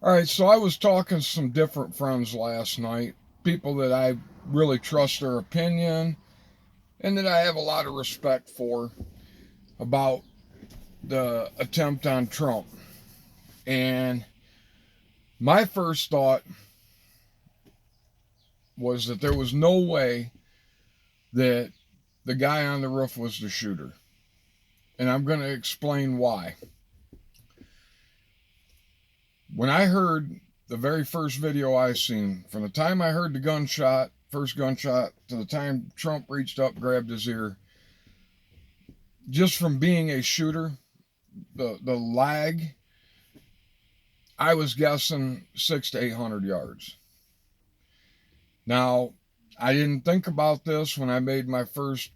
All right, so I was talking to some different friends last night, people that I really trust their opinion and that I have a lot of respect for about the attempt on Trump. And my first thought was that there was no way that the guy on the roof was the shooter. And I'm going to explain why. When I heard the very first video I seen, from the time I heard the gunshot, first gunshot, to the time Trump reached up, grabbed his ear, just from being a shooter, the lag, I was guessing 600 to 800 yards. Now, I didn't think about this when I made my first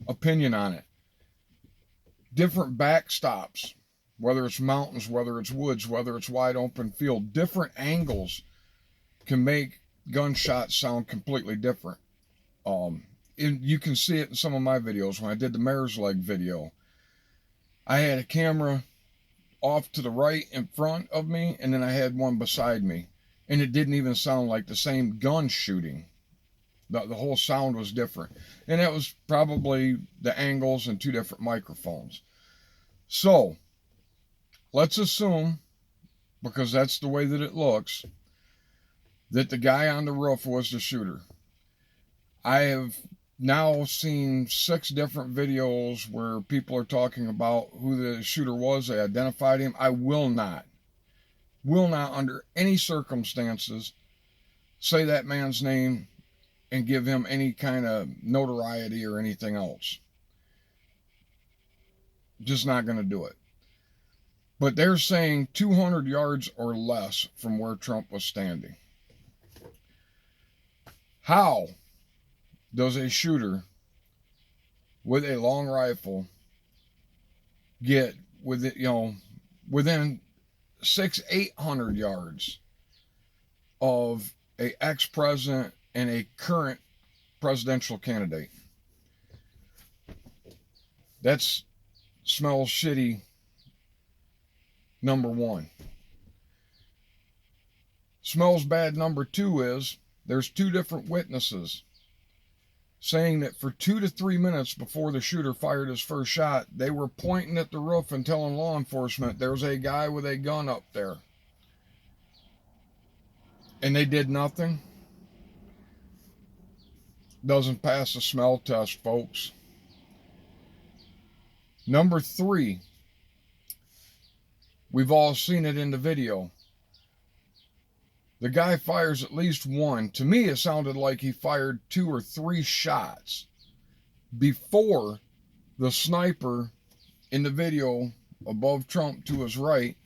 opinion on it. Different backstops, whether it's mountains, whether it's woods, whether it's wide open field, different angles can make gunshots sound completely different. You can see it in some of my videos. When I did the mare's leg video, I had a camera off to the right in front of me, and then I had one beside me, and it didn't even sound like the same gun shooting. The whole sound was different, and that was probably the angles and two different microphones. So let's assume, because that's the way that it looks, that the guy on the roof was the shooter. I have now seen 6 different videos where people are talking about who the shooter was. They identified him. I will not under any circumstances say that man's name and give him any kind of notoriety or anything else. Just not going to do it. But they're saying 200 yards or less from where Trump was standing. How does a shooter with a long rifle get within 600-800 yards of a ex-president and a current presidential candidate? That smells shitty, number one. Smells bad, number two, is there's 2 different witnesses saying that for 2 to 3 minutes before the shooter fired his first shot, they were pointing at the roof and telling law enforcement there's a guy with a gun up there. And they did nothing. Doesn't pass the smell test, folks. Number 3, we've all seen it in the video. The guy fires at least one. To me, it sounded like he fired 2 or 3 shots before the sniper in the video above Trump to his right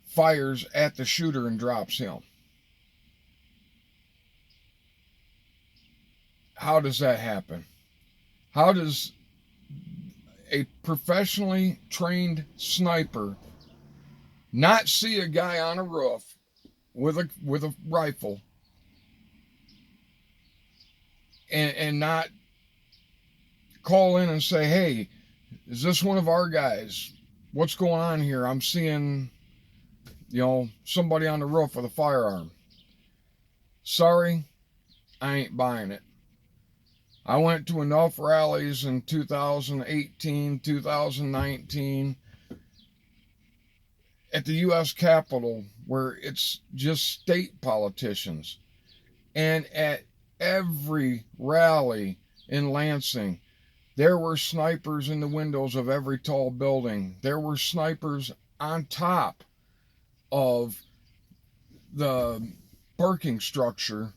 fires at the shooter and drops him. How does that happen? How does a professionally trained sniper not see a guy on a roof with a rifle and not call in and say, hey, is this one of our guys? What's going on here? I'm seeing, somebody on the roof with a firearm. Sorry, I ain't buying it. I went to enough rallies in 2018, 2019 at the U.S. Capitol where it's just state politicians. And at every rally in Lansing, there were snipers in the windows of every tall building. There were snipers on top of the parking structure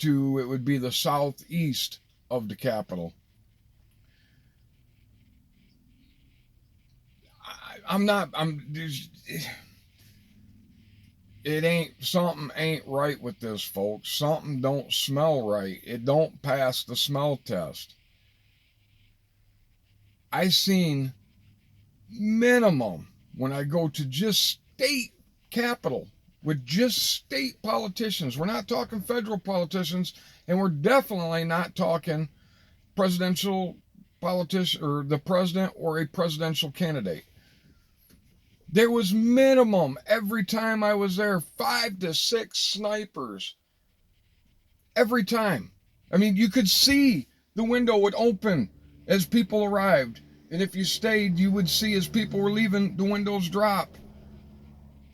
it would be the southeast of the Capitol. Something ain't right with this, folks. Something don't smell right. It don't pass the smell test. I seen minimum, when I go to just state capitol, with just state politicians. We're not talking federal politicians, and we're definitely not talking presidential politician or the president or a presidential candidate. There was minimum every time I was there 5 to 6 snipers every time. I mean, you could see the window would open as people arrived, and if you stayed, you would see as people were leaving, the windows drop.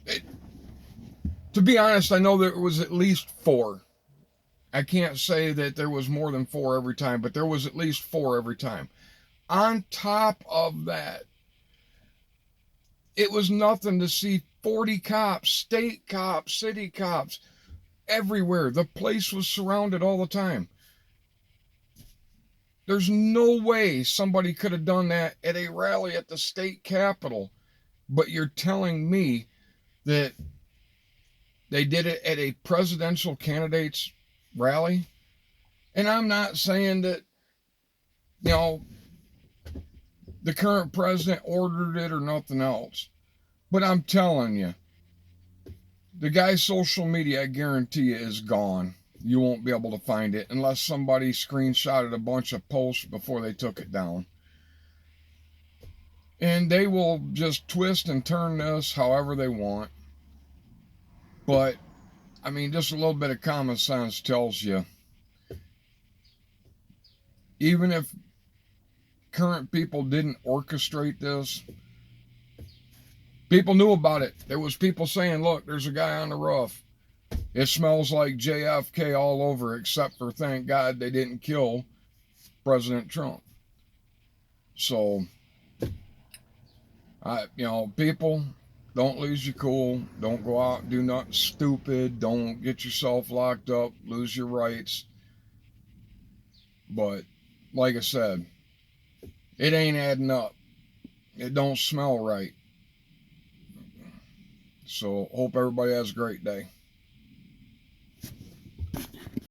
It, to be honest, I know there was at least 4. I can't say that there was more than 4 every time, but there was at least 4 every time. On top of that, it was nothing to see 40 cops, state cops, city cops, everywhere. The place was surrounded all the time. There's no way somebody could have done that at a rally at the state capitol, but you're telling me that they did it at a presidential candidate's rally? And I'm not saying that, you know, the current president ordered it or nothing else, but I'm telling you, the guy's social media, I guarantee you, is gone. You won't be able to find it unless somebody screenshotted a bunch of posts before they took it down. And they will just twist and turn this however they want. But, I mean, just a little bit of common sense tells you, even if current people didn't orchestrate this, people knew about it. There was people saying, look, there's a guy on the roof. It smells like JFK all over, except for, thank God, they didn't kill President Trump. So, people, don't lose your cool. Don't go out and do nothing stupid. Don't get yourself locked up, lose your rights. But, like I said, it ain't adding up. It don't smell right. So, hope everybody has a great day.